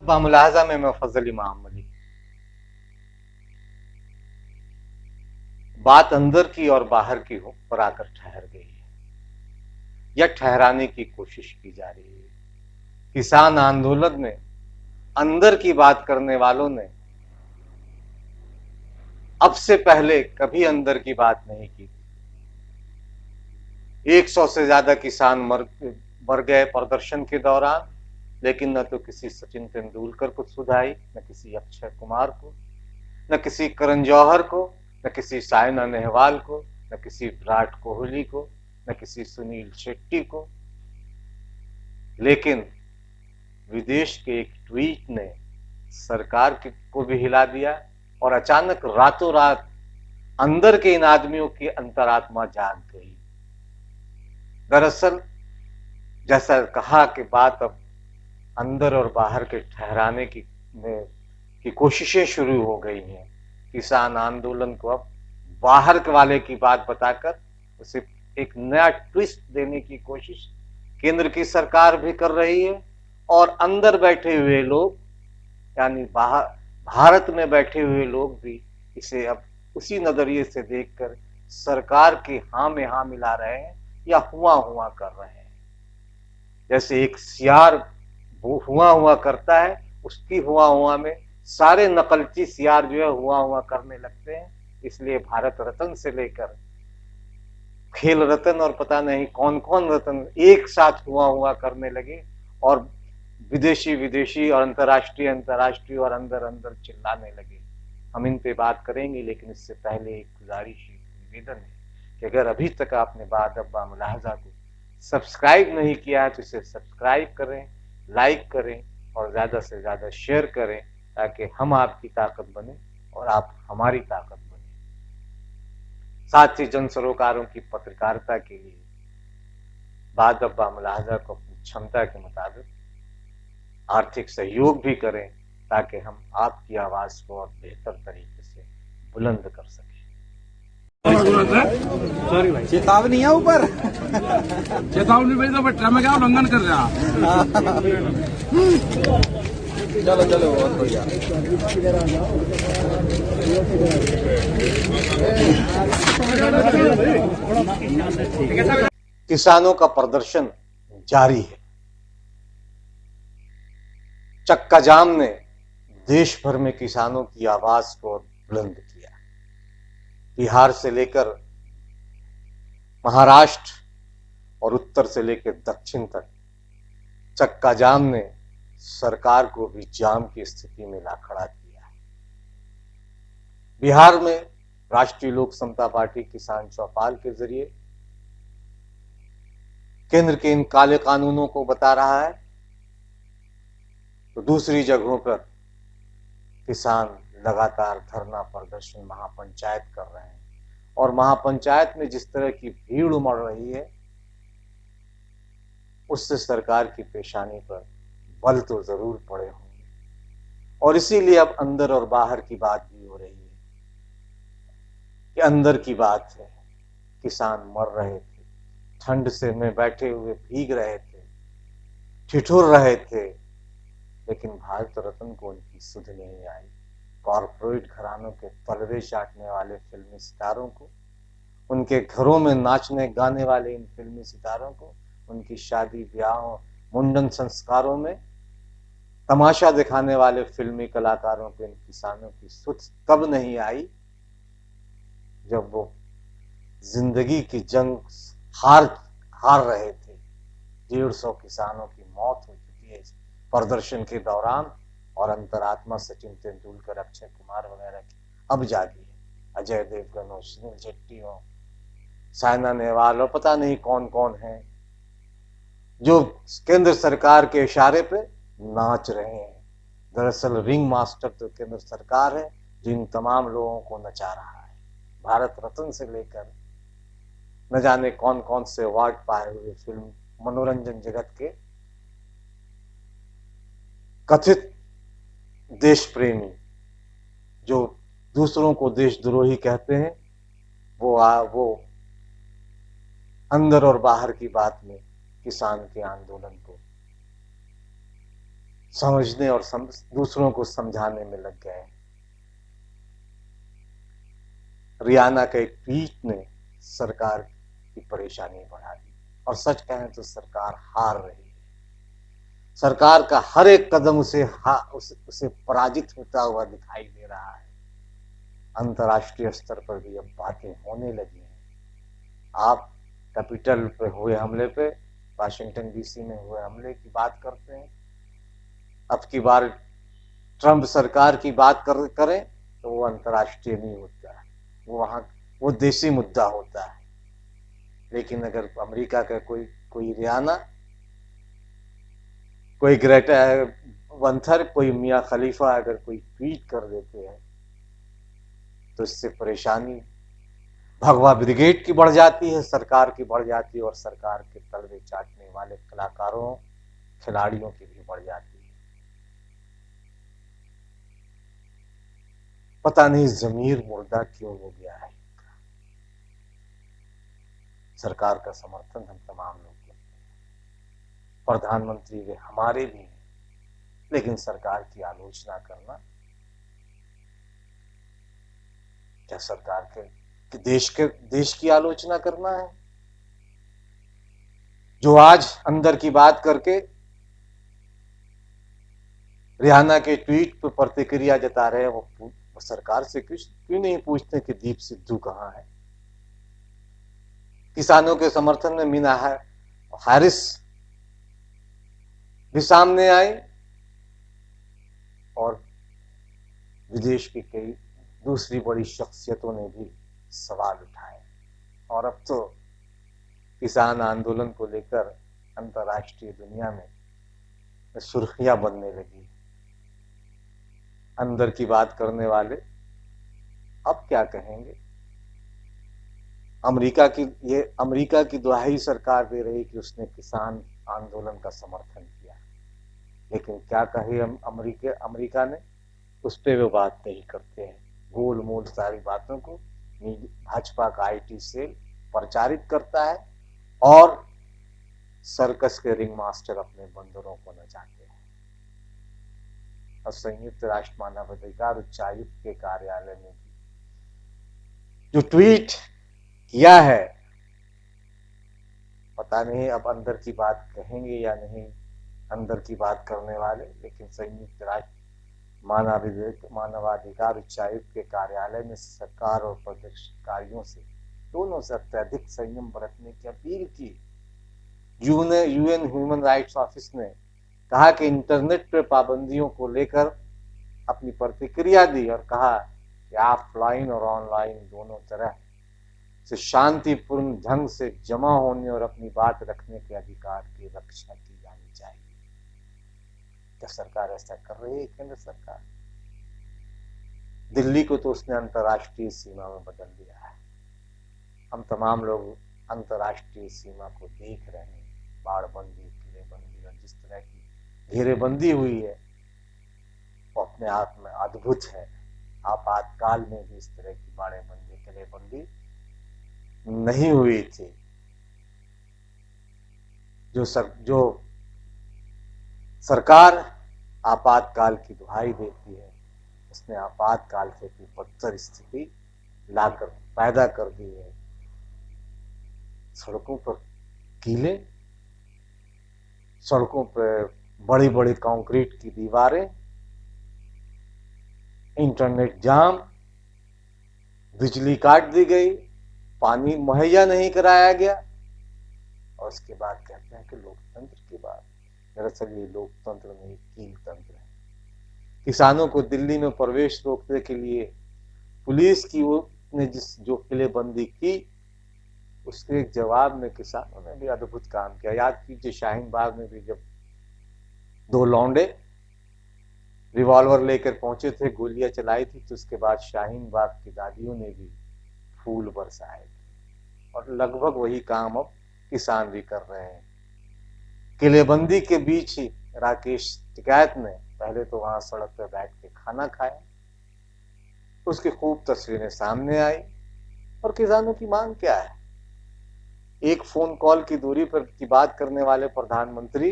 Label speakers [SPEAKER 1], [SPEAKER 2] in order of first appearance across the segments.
[SPEAKER 1] बामुलाहजा में मैं फजल इमाम अली। बात अंदर की और बाहर की हो पर आकर ठहर गई है या ठहराने की कोशिश की जा रही है। किसान आंदोलन में अंदर की बात करने वालों ने अब से पहले कभी अंदर की बात नहीं की। 100 से ज्यादा किसान मर गए प्रदर्शन के दौरान, लेकिन न तो किसी सचिन तेंदुलकर को सुधाई, न किसी अक्षय कुमार को, न किसी करण जौहर को, न किसी साइना नेहवाल को, न किसी विराट कोहली को, न किसी सुनील शेट्टी को। लेकिन विदेश के एक ट्वीट ने सरकार को भी हिला दिया और अचानक रातों रात अंदर के इन आदमियों की अंतरात्मा जाग गई। दरअसल जैसा कहा कि बात अब अंदर और बाहर के ठहराने की कोशिशें शुरू हो गई हैं। किसान आंदोलन को अब बाहर वाले की बात बताकर उसे एक नया ट्विस्ट देने की कोशिश केंद्र की सरकार भी कर रही है और अंदर बैठे हुए लोग यानी भारत में बैठे हुए लोग भी इसे अब उसी नजरिए से देखकर सरकार के हाँ में हाँ मिला रहे हैं या हुआ हुआ कर रहे हैं। जैसे एक सियार हुआ हुआ करता है, उसकी हुआ हुआ में सारे नकलची सियार जो है हुआ हुआ करने लगते हैं। इसलिए भारत रत्न से लेकर खेल रत्न और पता नहीं कौन कौन रत्न एक साथ हुआ हुआ करने लगे और विदेशी विदेशी और अंतर्राष्ट्रीय अंतर्राष्ट्रीय और अंदर अंदर चिल्लाने लगे। हम इन पे बात करेंगे, लेकिन इससे पहले एक गुजारिश निवेदन है कि अगर अभी तक आपने बादअब्बा मुलाहजा को सब्सक्राइब नहीं किया है तो इसे सब्सक्राइब करें, लाइक करें और ज्यादा से ज्यादा शेयर करें, ताकि हम आपकी ताकत बने और आप हमारी ताकत बने। साथ ही जन सरोकारों की पत्रकारिता के लिए बादअब्बा मुलाहजा को अपनी क्षमता के मुताबिक आर्थिक सहयोग भी करें, ताकि हम आपकी आवाज को और बेहतर तरीके से बुलंद कर सकें।
[SPEAKER 2] सॉरी भाई, चेतावनी है ऊपर।
[SPEAKER 3] चेतावनी भाई तो बट्टा में क्या उल्लंघन कर रहा।
[SPEAKER 2] चलो चलो बहुत बढ़िया।
[SPEAKER 1] किसानों का प्रदर्शन जारी है। चक्का जाम ने देश भर में किसानों की आवाज को बुलंद किया। बिहार से लेकर महाराष्ट्र और उत्तर से लेकर दक्षिण तक चक्का जाम ने सरकार को भी जाम की स्थिति में ला खड़ा किया। बिहार में राष्ट्रीय लोक समता पार्टी किसान चौपाल के जरिए केंद्र के इन काले कानूनों को बता रहा है, तो दूसरी जगहों पर किसान लगातार धरना प्रदर्शन महापंचायत कर रहे हैं और महापंचायत में जिस तरह की भीड़ उमड़ रही है उससे सरकार की पेशानी पर बल तो जरूर पड़े होंगे। और इसीलिए अब अंदर और बाहर की बात भी हो रही है। कि अंदर की बात है, किसान मर रहे थे, ठंड से में बैठे हुए भीग रहे थे, ठिठुर रहे थे, लेकिन भारत रत्न को उनकी सुध नहीं आई। कॉरपोरेट घरानों के तलवे चाटने वाले फिल्मी सितारों को, उनके घरों में नाचने गाने वाले इन फिल्मी सितारों को, उनकी शादी ब्याहों मुंडन संस्कारों में तमाशा दिखाने वाले फिल्मी कलाकारों को इन किसानों की सुध कब नहीं आई, जब वो जिंदगी की जंग हार रहे थे। 150 किसानों की मौत हो चुकी है इस प्रदर्शन के दौरान और अंतरात्मा सचिन तेंदुलकर, अक्षय कुमार वगैरह की अब जागी है। अजय देवगन हो, सुनील शेट्टी हो, साइना नेहवाल हो, पता नहीं कौन कौन है जो केंद्र सरकार के इशारे पे नाच रहे हैं। दरअसल रिंग मास्टर तो केंद्र सरकार है जो इन तमाम लोगों को नचा रहा है। भारत रत्न से लेकर न जाने कौन कौन से अवार्ड पाए हुए फिल्म मनोरंजन जगत के कथित देश प्रेमी जो दूसरों को देशद्रोही कहते हैं, वो अंदर और बाहर की बात में किसान के आंदोलन को समझने और दूसरों को समझाने में लग गए हैं। रियाना के एक ट्वीट ने सरकार की परेशानी बढ़ा दी और सच कहें तो सरकार हार रही है। सरकार का हर एक कदम उसे पराजित होता हुआ दिखाई दे रहा है। अंतर्राष्ट्रीय स्तर पर भी अब बातें होने लगी हैं। आप कैपिटल पे हुए हमले पे, वाशिंगटन डीसी में हुए हमले की बात करते हैं, अब की बार ट्रंप सरकार की बात करें तो वो अंतर्राष्ट्रीय नहीं होता है, वो देशी मुद्दा होता है। लेकिन अगर अमेरिका का कोई रियाना, कोई ग्रेटा वंथर, कोई मियां खलीफा अगर कोई ट्वीट कर देते हैं तो इससे परेशानी भगवा ब्रिगेड की बढ़ जाती है, सरकार की बढ़ जाती है और सरकार के तलवे चाटने वाले कलाकारों, खिलाड़ियों की भी बढ़ जाती है। पता नहीं जमीर मुर्दा क्यों हो गया है। सरकार का समर्थन हम तमाम लोग करते हैं, प्रधानमंत्री वे हमारे भी हैं, लेकिन सरकार की आलोचना करना क्या सरकार के देश की आलोचना करना है? जो आज अंदर की बात करके रियाना के ट्वीट पर प्रतिक्रिया जता रहे हैं, वो सरकार से क्यों नहीं पूछते कि दीप सिद्धू कहां है? किसानों के समर्थन में मीना हारिस भी सामने आई और विदेश की कई दूसरी बड़ी शख्सियतों ने भी सवाल उठाए और अब तो किसान आंदोलन को लेकर अंतर्राष्ट्रीय दुनिया में सुर्खियां बनने लगी। अंदर की बात करने वाले अब क्या कहेंगे? अमेरिका की दुहाई सरकार दे रही कि उसने किसान आंदोलन का समर्थन किया, लेकिन क्या कहे अमेरिका ने, उस पर वो बात नहीं करते हैं। गोल मोल सारी बातों को भाजपा का आईटी सेल प्रचारित करता है और सर्कस के रिंग मास्टर अपने बंदरों को नचाते हैं। और संयुक्त राष्ट्र मानवाधिकार उच्चायुक्त के कार्यालय में जो ट्वीट किया है, पता नहीं अब अंदर की बात कहेंगे या नहीं अंदर की बात करने वाले, लेकिन संयुक्त राष्ट्र मानवाधिकार उच्चायुक्त के कार्यालय में सरकार और प्रदर्शनकारियों से दोनों से अत्यधिक संयम बरतने की अपील की। यूएन ह्यूमन राइट्स ऑफिस ने कहा कि इंटरनेट पर पाबंदियों को लेकर अपनी प्रतिक्रिया दी और कहा कि ऑफलाइन और ऑनलाइन दोनों तरह से शांतिपूर्ण ढंग से जमा होने और अपनी बात रखने के अधिकार की रक्षा की जानी चाहिए। क्या सरकार ऐसा कर रही है? केंद्र सरकार, दिल्ली को तो उसने अंतर्राष्ट्रीय सीमा में बदल दिया है। हम तमाम लोग अंतर्राष्ट्रीय सीमा को देख रहे हैं, बाड़बंदी, किलेबंदी और जिस तरह की घेरेबंदी हुई है वो अपने आप में अद्भुत है। आपातकाल में भी इस तरह की बाड़ेबंदी, किलेबंदी नहीं हुई थी। जो सरकार आपातकाल की दुहाई देती है, उसने आपातकाल से भी बदतर स्थिति लाकर पैदा कर दी है। सड़कों पर कीले, सड़कों पर बड़ी बड़ी कंक्रीट की दीवारें, इंटरनेट जाम, बिजली काट दी गई, पानी मुहैया नहीं कराया गया और उसके बाद कहते हैं कि लोकतंत्र की बात। दरअसल ये लोकतंत्र नहीं, कीलतंत्र है। किसानों को दिल्ली में प्रवेश रोकने के लिए पुलिस की ने जो किलेबंदी की, उसके जवाब में किसानों ने भी अद्भुत काम किया। याद कीजिए शाहीन बाग में भी जब दो लौंडे रिवॉल्वर लेकर पहुंचे थे, गोलियां चलाई थी, तो उसके बाद शाहीन बाग की दादियों ने भी फूल बरसाए और लगभग वही काम अब किसान भी कर रहे हैं। किलेबंदी के बीच ही राकेश टिकैत ने पहले तो वहां सड़क पर बैठ के खाना खाया, उसकी खूब तस्वीरें सामने आई। और किसानों की मांग क्या है? एक फोन कॉल की दूरी पर की बात करने वाले प्रधानमंत्री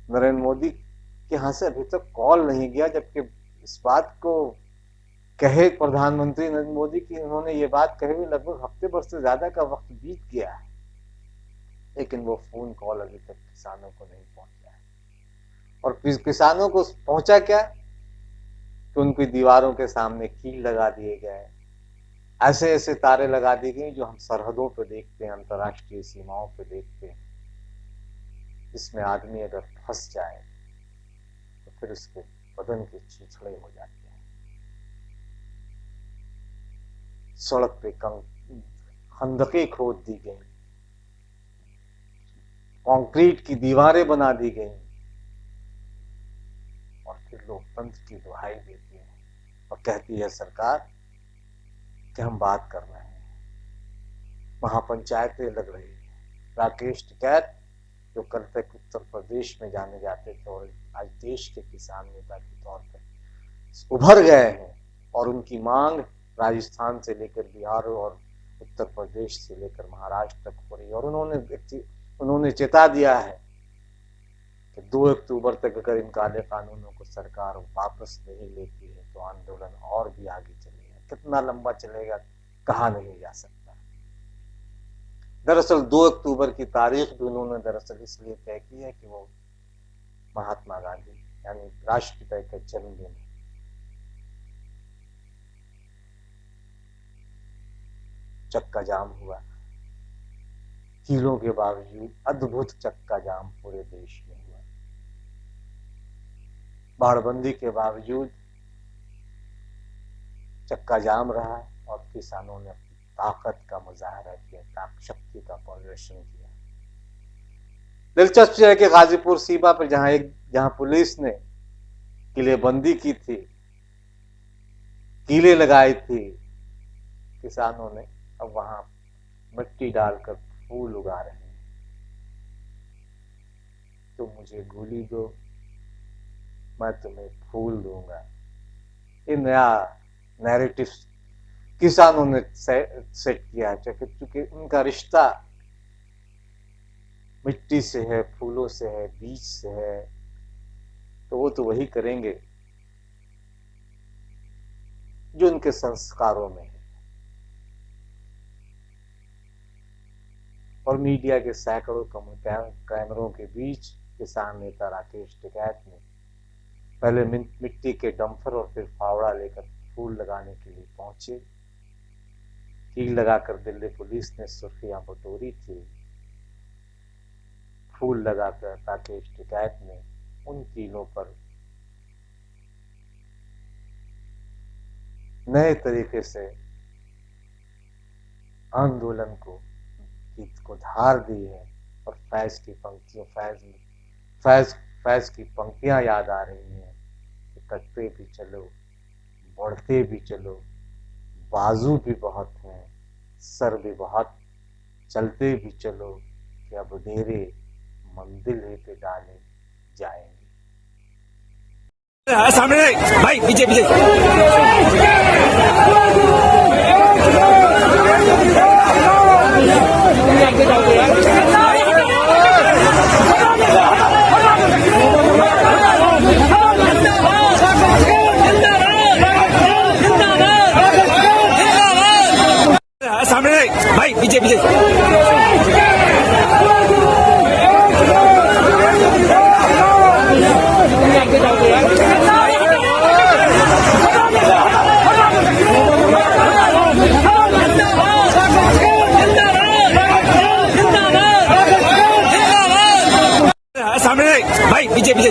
[SPEAKER 1] नरेंद्र मोदी कि यहाँ से अभी तक कॉल नहीं गया, जबकि इस बात को कहे प्रधानमंत्री नरेंद्र मोदी की उन्होंने ये बात कहे हुए लगभग हफ्ते भर से ज्यादा का वक्त बीत गया है, लेकिन वो फोन कॉल अभी तक किसानों को नहीं पहुंचा है। और किसानों को पहुंचा क्या कि उनकी दीवारों के सामने कील लगा दिए गए, ऐसे ऐसे तारे लगा दी गई जो हम सरहदों पे देखते हैं, अंतर्राष्ट्रीय सीमाओं पे देखते हैं, जिसमें आदमी अगर फंस जाए तो फिर उसके बदन के छिछड़े हो जाते हैं। सड़क पे खंदकें खोद दी गई, कंक्रीट की दीवारें बना दी गई, और फिर लोकतंत्र की दुहाई देती है और कहती है सरकार कि हम बात कर रहे हैं। महापंचायतें लग रही है। राकेश टिकैत जो कल तक उत्तर प्रदेश में जाने जाते थे और आज देश के किसान नेता के तौर पर उभर गए हैं, और उनकी मांग राजस्थान से लेकर बिहार और उत्तर प्रदेश से लेकर महाराष्ट्र तक हो रही है। और उन्होंने चेता दिया है कि 2 अक्टूबर तक अगर इन काले कानूनों को सरकार वापस नहीं लेती है तो आंदोलन और भी आगे चलेगा। कितना लंबा चलेगा कहा नहीं जा सकता। दरअसल 2 अक्टूबर की तारीख भी उन्होंने दरअसल इसलिए तय की है कि वो महात्मा गांधी यानी राष्ट्रपिता का जन्मदिन है। चक्का जाम हुआ, कीलों के बावजूद अद्भुत चक्का जाम पूरे देश में हुआ। बाड़बंदी के बावजूद चक्का जाम रहा और किसानों ने अपनी ताकत का मुजाहरा किया, शक्ति का प्रदर्शन किया। दिलचस्प है कि गाजीपुर सीमा पर जहां पुलिस ने किलेबंदी की थी, कीले लगाई थी, किसानों ने अब वहां मिट्टी डालकर फूल उगा रहे हैं। तुम मुझे गोली दो, मैं तुम्हें फूल दूंगा। ये नया नैरेटिव किसानों ने सेट किया है, क्योंकि उनका रिश्ता मिट्टी से है, फूलों से है, बीज से है, तो वो तो वही करेंगे जो उनके संस्कारों में है। और मीडिया के सैकड़ों कैमरों के बीच किसान नेता राकेश टिकैत ने पहले मिट्टी के डंपर और फिर फावड़ा लेकर फूल लगाने के लिए पहुंचे। कील लगाकर दिल्ली पुलिस ने सुर्खियां बटोरी थी। फूल लगाकर राकेश टिकैत ने उन कीलों पर नए तरीके से आंदोलन को धार दी है। और फैज की पंक्तियों फैज की पंक्तियां याद आ रही हैं कि कटते भी चलो, बढ़ते भी चलो, बाजू भी बहुत हैं, सर भी बहुत, चलते भी चलो, कि अब डेरे मंदिर ही पे डाले जाएंगे।
[SPEAKER 4] सामने भाई, पीछे पीछे सामने भाई, पीछे पीछे सामने भाई, पीछे पीछे